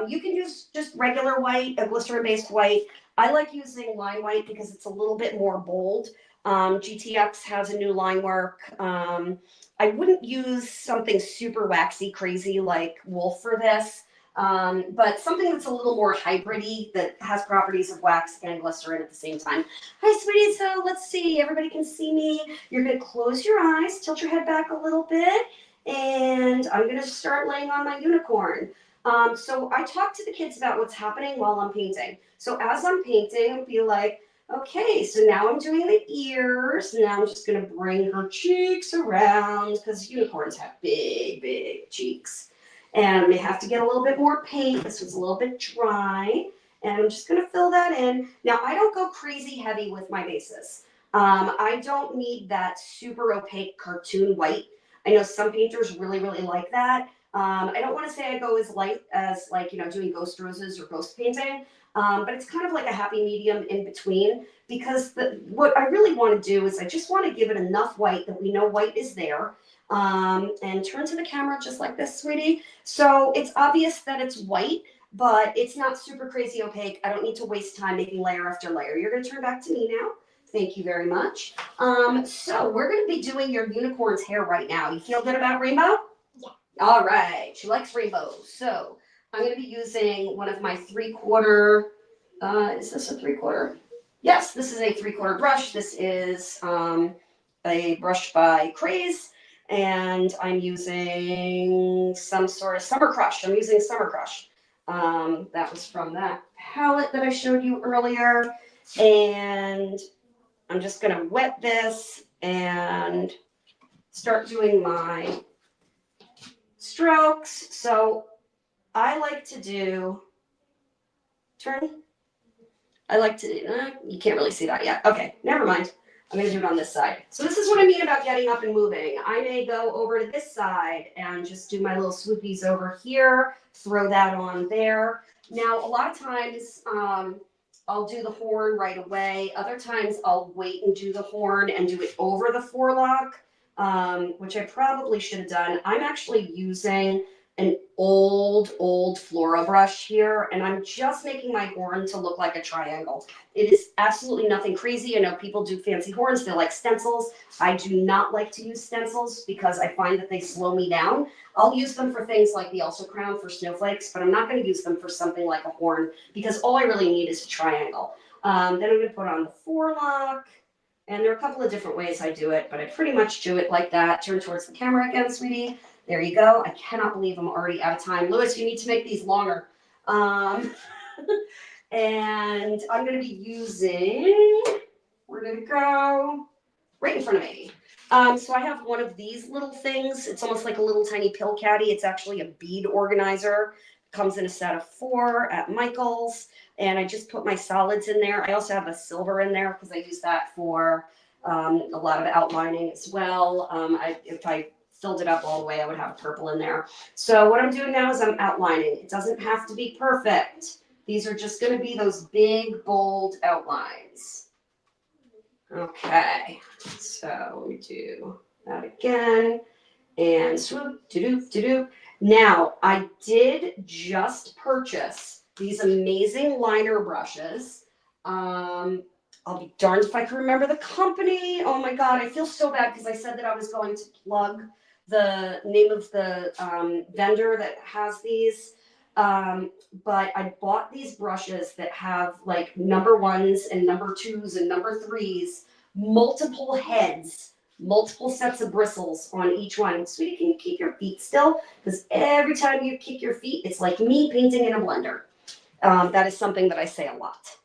You can use just regular white, a glycerin-based white. I like using line white because it's a little bit more bold. GTX has a new line work. I wouldn't use something super waxy crazy like Wolf for this. But something that's a little more hybrid-y that has properties of wax and glycerin at the same time. Hi, sweetie. So let's see. Everybody can see me. You're going to close your eyes, tilt your head back a little bit, and I'm going to start laying on my unicorn. So I talk to the kids about what's happening while I'm painting. So as I'm painting, I'll be like, okay, so now I'm doing the ears. Now I'm just going to bring her cheeks around because unicorns have big, big cheeks. And I may have to get a little bit more paint. This was a little bit dry. And I'm just gonna fill that in. Now, I don't go crazy heavy with my bases. I don't need that super opaque cartoon white. I know some painters really, really like that. I don't wanna say I go as light as doing ghost roses or ghost painting. But it's kind of like a happy medium in between, because what I really wanna do is I just wanna give it enough white that we know white is there. And turn to the camera just like this, sweetie. So it's obvious that it's white, but it's not super crazy opaque. I don't need to waste time making layer after layer. You're gonna turn back to me now. Thank you very much. So we're gonna be doing your unicorn's hair right now. You feel good about rainbow? Yeah. All right, she likes rainbows. So I'm gonna be using one of my 3/4, is this a 3/4? Yes, this is a 3/4 brush. This is a brush by Craze. And I'm using some sort of Summer Crush. I'm using Summer Crush. That was from that palette that I showed you earlier. And I'm just gonna wet this and start doing my strokes. So I like to do, you can't really see that yet. Okay, never mind. I'm gonna do it on this side. So this is what I mean about getting up and moving. I may go over to this side and just do my little swoopies over here, throw that on there. Now, a lot of times, I'll do the horn right away. Other times I'll wait and do the horn and do it over the forelock, which I probably should have done. I'm actually using an old flora brush here, and I'm just making my horn to look like a triangle. It is absolutely nothing crazy. I know people do fancy horns, they're like stencils. I do not like to use stencils because I find that they slow me down. I'll use them for things like the Elsa crown for snowflakes, but I'm not going to use them for something like a horn because all I really need is a triangle. Then I'm going to put on the forelock, and there are a couple of different ways I do it, but I pretty much do it like that. Turn towards the camera again, sweetie. There you go. I cannot believe I'm already out of time. Lewis, you need to make these longer. And I'm going to be using, where did it go? Right in front of me. So I have one of these little things. It's almost like a little tiny pill caddy. It's actually a bead organizer. Comes in a set of 4 at Michael's. And I just put my solids in there. I also have a silver in there because I use that for a lot of outlining as well. If I filled it up all the way, I would have purple in there. So what I'm doing now is I'm outlining. It doesn't have to be perfect. These are just going to be those big, bold outlines. Okay, so we do that again. And swoop, to-do. Now, I did just purchase these amazing liner brushes. I'll be darned if I can remember the company. Oh my God, I feel so bad because I said that I was going to plug the name of the vendor that has these. But I bought these brushes that have like number ones and number twos and number threes, multiple heads, multiple sets of bristles on each one. Sweetie, can you keep your feet still? Because every time you kick your feet, it's like me painting in a blender. That is something that I say a lot.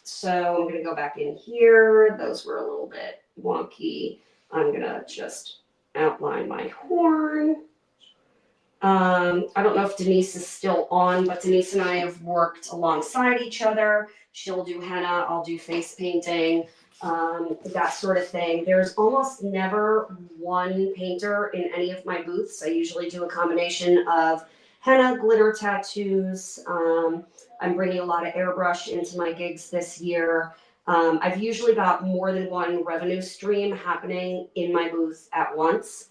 So I'm gonna go back in here. Those were a little bit wonky. I'm gonna just outline my horn. I don't know if Denise is still on, but Denise and I have worked alongside each other. She'll do henna, I'll do face painting, that sort of thing. There's almost never one painter in any of my booths. I usually do a combination of henna, glitter tattoos. I'm bringing a lot of airbrush into my gigs this year. I've usually got more than one revenue stream happening in my booth at once.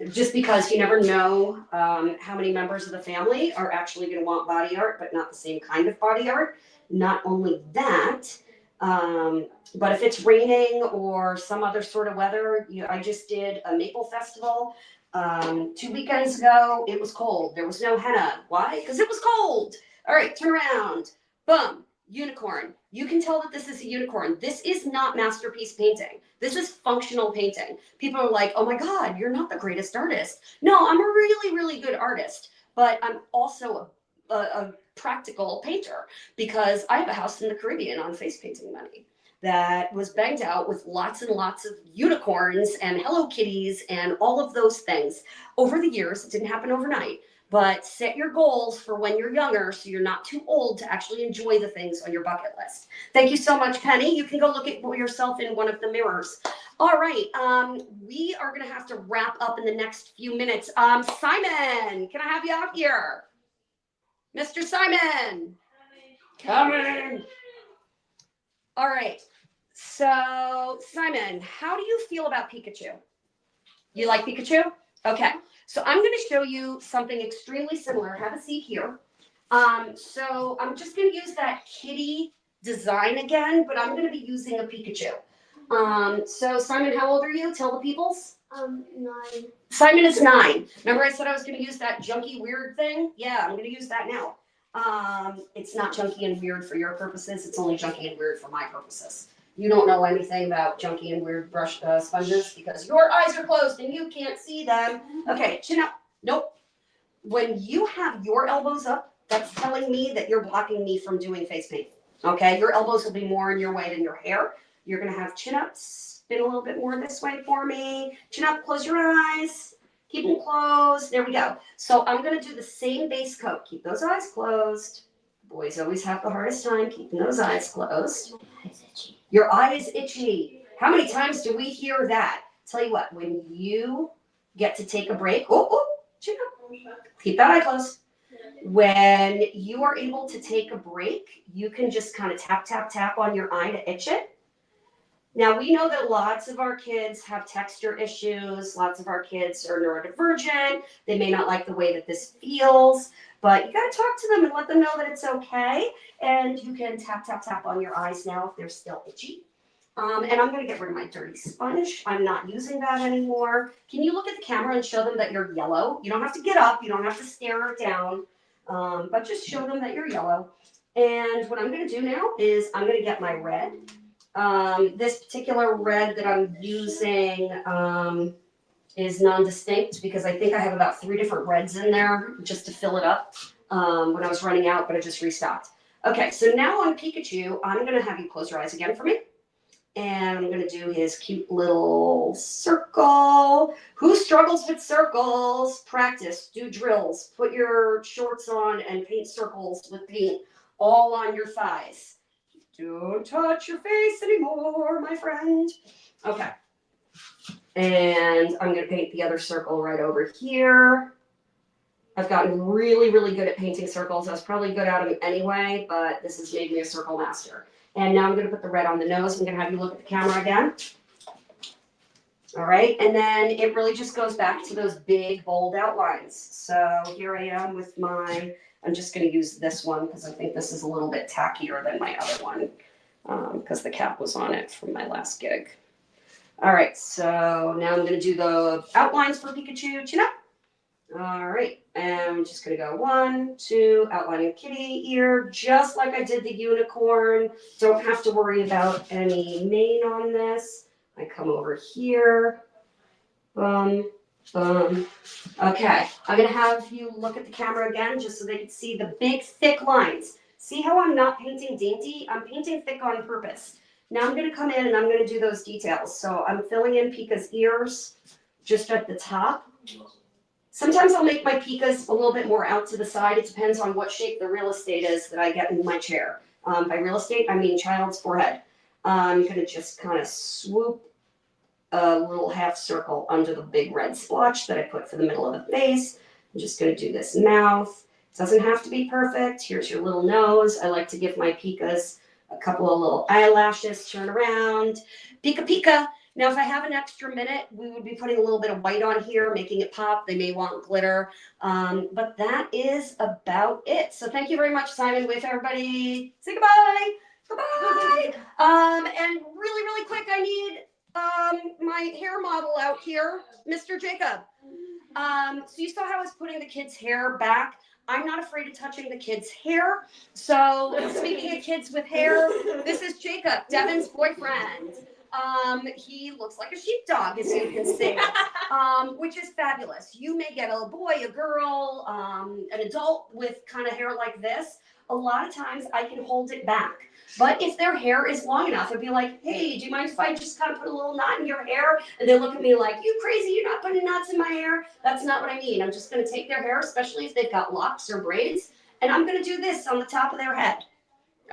Just because you never know how many members of the family are actually going to want body art, but not the same kind of body art. Not only that, but if it's raining or some other sort of weather, I just did a maple festival 2 weekends ago. It was cold. There was no henna. Why? Because it was cold. All right, turn around. Boom. Unicorn. You can tell that this is a unicorn. This is not masterpiece painting. This is functional painting. People are like, oh my God, you're not the greatest artist. No, I'm a really, really good artist, but I'm also a practical painter because I have a house in the Caribbean on face painting money that was banged out with lots and lots of unicorns and Hello Kitties and all of those things over the years. It didn't happen overnight. But set your goals for when you're younger so you're not too old to actually enjoy the things on your bucket list. Thank you so much, Penny. You can go look at yourself in one of the mirrors. All right, we are going to have to wrap up in the next few minutes. Simon, can I have you out here? Mr. Simon. Coming. All right. So, Simon, how do you feel about Pikachu? You like Pikachu? Okay. So I'm going to show you something extremely similar. Have a seat here. So I'm just going to use that kitty design again, but I'm going to be using a Pikachu. So Simon, how old are you? Tell the peoples. 9. Simon is 9. Remember I said I was going to use that junky weird thing? Yeah, I'm going to use that now. It's not junky and weird for your purposes. It's only junky and weird for my purposes. You don't know anything about junky and weird brush sponges because your eyes are closed and you can't see them. Okay, chin up. Nope. When you have your elbows up, that's telling me that you're blocking me from doing face paint. Okay, your elbows will be more in your way than your hair. You're gonna have chin up, spin a little bit more this way for me. Chin up, close your eyes. Keep them closed. There we go. So I'm gonna do the same base coat. Keep those eyes closed. Boys always have the hardest time keeping those eyes closed. Your eye is itchy. How many times do we hear that? Tell you what, when you get to take a break, chin up. Keep that eye closed. When you are able to take a break, you can just kind of tap, tap, tap on your eye to itch it. Now, we know that lots of our kids have texture issues. Lots of our kids are neurodivergent. They may not like the way that this feels, but you got to talk to them and let them know that it's okay. And you can tap, tap, tap on your eyes now if they're still itchy. And I'm going to get rid of my dirty sponge. I'm not using that anymore. Can you look at the camera and show them that you're yellow? You don't have to get up. You don't have to stare it down. But just show them that you're yellow. And what I'm going to do now is I'm going to get my red. This particular red that I'm using is non-distinct because I think I have about 3 different reds in there just to fill it up when I was running out, but I just restocked. Okay, so now on Pikachu, I'm going to have you close your eyes again for me. And I'm going to do his cute little circle. Who struggles with circles? Practice, do drills, put your shorts on and paint circles with paint all on your thighs. Don't touch your face anymore, my friend. Okay. And I'm going to paint the other circle right over here. I've gotten really, really good at painting circles. I was probably good at them anyway, but this has made me a circle master. And now I'm going to put the red on the nose. I'm going to have you look at the camera again. All right, and then it really just goes back to those big, bold outlines. So here I am with I'm just going to use this one because I think this is a little bit tackier than my other one because the cap was on it from my last gig. All right, so now I'm going to do the outlines for Pikachu chin up. All right, and I'm just going to go 1, 2, outlining kitty ear, just like I did the unicorn. Don't have to worry about any mane on this. I come over here. Boom, boom. Okay, I'm gonna have you look at the camera again just so they can see the big thick lines. See how I'm not painting dainty? I'm painting thick on purpose. Now I'm gonna come in and I'm gonna do those details. So I'm filling in Pika's ears just at the top. Sometimes I'll make my Pikas a little bit more out to the side. It depends on what shape the real estate is that I get in my chair. By real estate, I mean child's forehead. I'm gonna just kind of swoop a little half circle under the big red splotch that I put for the middle of the face. I'm just gonna do this mouth. It doesn't have to be perfect. Here's your little nose. I like to give my Pikas a couple of little eyelashes, turn around. Pika Pika. Now, if I have an extra minute, we would be putting a little bit of white on here, making it pop. They may want glitter. But that is about it. So thank you very much, Simon. With everybody. Say goodbye. Goodbye. And really, really quick, I need my hair model out here, Mr. Jacob. So you saw how I was putting the kids' hair back. I'm not afraid of touching the kids' hair. So speaking of kids with hair, this is Jacob, Devin's boyfriend. He looks like a sheepdog, as you can see, which is fabulous. You may get a boy, a girl, an adult with kind of hair like this. A lot of times I can hold it back. But if their hair is long enough, I'd be like, hey, do you mind if I just kind of put a little knot in your hair? And they look at me like, you crazy, you're not putting knots in my hair. That's not what I mean. I'm just going to take their hair, especially if they've got locks or braids, and I'm going to do this on the top of their head.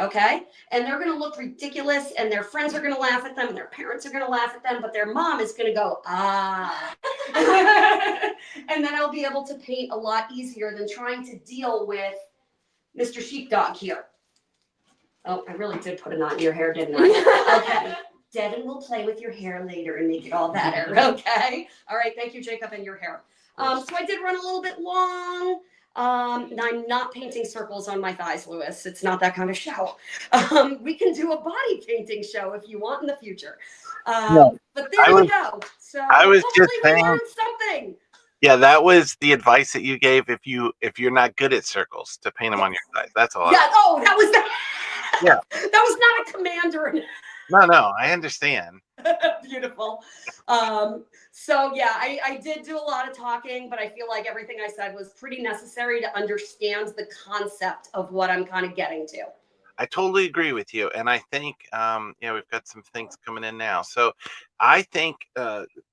Okay? And they're going to look ridiculous, and their friends are going to laugh at them, and their parents are going to laugh at them, but their mom is going to go, ah. And then I'll be able to paint a lot easier than trying to deal with Mr. Sheepdog here. Oh, I really did put a knot in your hair, didn't I? Okay. Devin will play with your hair later and make it all better. Okay. All right. Thank you, Jacob, and your hair. So I did run a little bit long. And I'm not painting circles on my thighs, Lewis. It's not that kind of show. We can do a body painting show if you want in the future. No, But there you go. So I was hopefully just we saying. learned something. Yeah, that was the advice that you gave if you're not good at circles to paint them on your thighs. That's all. Yeah. Oh, that was that. Yeah. That was not a command or an No, I understand. Beautiful. So yeah, I did do a lot of talking, but I feel like everything I said was pretty necessary to understand the concept of what I'm kind of getting to. I totally agree with you, and I think we've got some things coming in now. So I think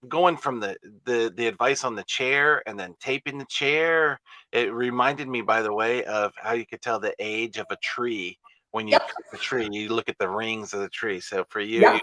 going from the advice on the chair and then taping the chair, it reminded me, by the way, of how you could tell the age of a tree when you Yep. cut the tree. You look at the rings of the tree. So for you, Yep. you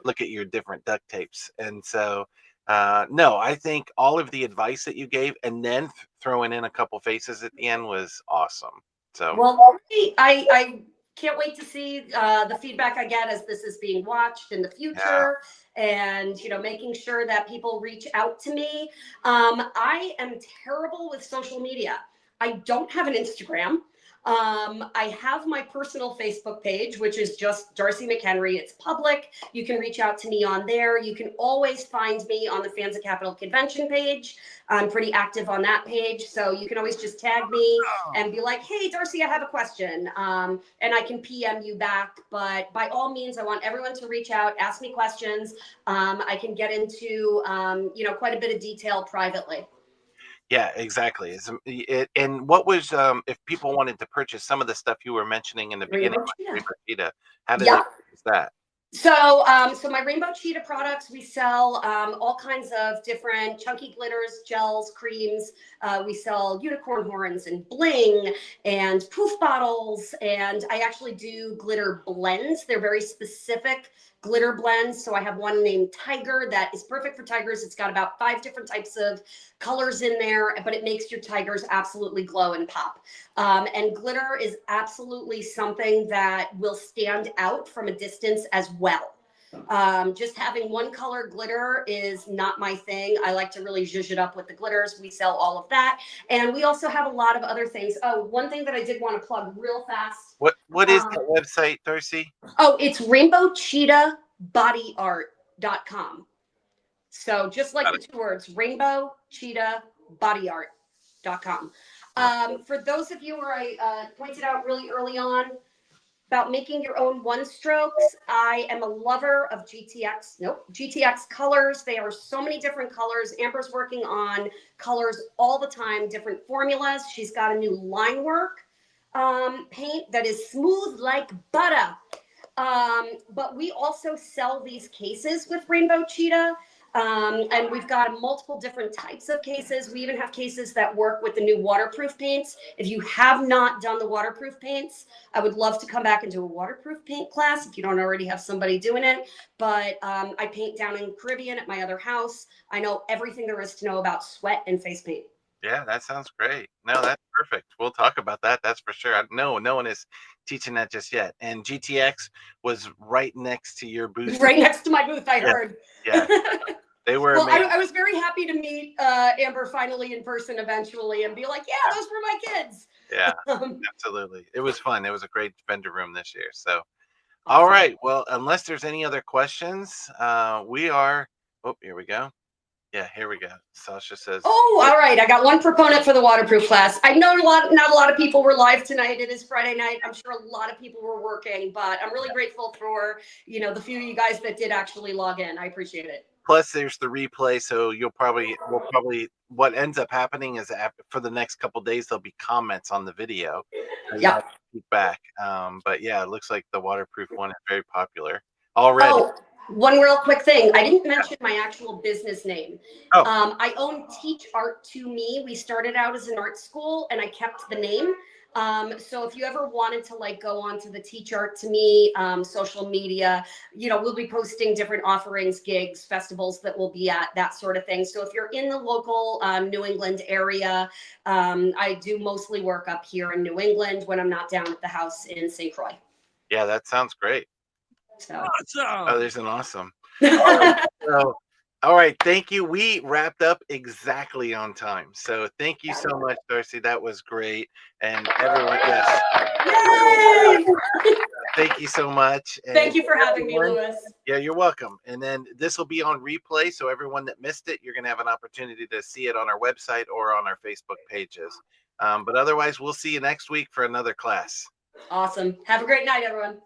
look at your different duct tapes, and so. No, I think all of the advice that you gave, and then throwing in a couple faces at the end was awesome. So Well, I can't wait to see the feedback I get as this is being watched in the future, and making sure that people reach out to me. I am terrible with social media. I don't have an Instagram. I have my personal Facebook page, which is just Darci McHenry. It's public. You can reach out to me on there. You can always find me on the Fans of Capital Convention page. I'm pretty active on that page. So you can always just tag me and be like, hey, Darci, I have a question. And I can PM you back. But by all means, I want everyone to reach out, ask me questions. I can get into, quite a bit of detail privately. Yeah, exactly. And what was if people wanted to purchase some of the stuff you were mentioning in the beginning, Rainbow like Cheetah. Rainbow Cheetah, how do they Yeah. use that? So my Rainbow Cheetah products, we sell all kinds of different chunky glitters, gels, creams. We sell unicorn horns and bling and poof bottles. And I actually do glitter blends. They're very specific glitter blends. So I have one named Tiger that is perfect for tigers. It's got about 5 different types of colors in there, but it makes your tigers absolutely glow and pop. And glitter is absolutely something that will stand out from a distance as well. Just having one color glitter is not my thing. I like to really zhuzh it up with the glitters. We sell all of that. And we also have a lot of other things. Oh, one thing that I did want to plug real fast. What is the website, Darci? Oh, it's rainbowcheetahbodyart.com. So just like the two words, rainbowcheetahbodyart.com. For those of you where I pointed out really early on about making your own one strokes, I am a lover of GTX colors. They are so many different colors. Amber's working on colors all the time, different formulas. She's got a new line work paint that is smooth like butter. But we also sell these cases with Rainbow Cheetah. And we've got multiple different types of cases. We even have cases that work with the new waterproof paints. If you have not done the waterproof paints, I would love to come back and do a waterproof paint class if you don't already have somebody doing it. But I paint down in Caribbean at my other house. I know everything there is to know about sweat and face paint. Yeah, that sounds great. No, that's perfect. We'll talk about that. That's for sure. No one is teaching that just yet. And GTX was right next to your booth. Right next to my booth, I heard. Yeah. They were well, amazing. I was very happy to meet Amber finally in person eventually and be like, yeah, those were my kids. Yeah, absolutely. It was fun. It was a great vendor room this year. So, Awesome. All right. Well, unless there's any other questions, we are. Oh, here we go. Yeah, here we go. Sasha says. Oh, all right. I got one proponent for the waterproof class. I know not a lot of people were live tonight. It is Friday night. I'm sure a lot of people were working, but I'm really grateful for the few of you guys that did actually log in. I appreciate it. Plus, there's the replay, so we'll probably. What ends up happening is for the next couple of days there'll be comments on the video. Yeah. Back. But yeah, it looks like the waterproof one is very popular already. Oh, one real quick thing. I didn't mention my actual business name. Oh. I own Teach Art to Me. We started out as an art school and I kept the name. So if you ever wanted to go on to the Teach Art to Me social media, we'll be posting different offerings, gigs, festivals that we'll be at, that sort of thing. So if you're in the local New England area, I do mostly work up here in New England when I'm not down at the house in St. Croix. Yeah, that sounds great. So. Awesome. Oh, there's an awesome. All right. Thank you. We wrapped up exactly on time. So thank you so much, Darci. That was great. And everyone, yes. Yay! Thank you so much. And thank you for having me, Louis. Yeah, you're welcome. And then this will be on replay. So everyone that missed it, you're going to have an opportunity to see it on our website or on our Facebook pages. But otherwise, we'll see you next week for another class. Awesome. Have a great night, everyone.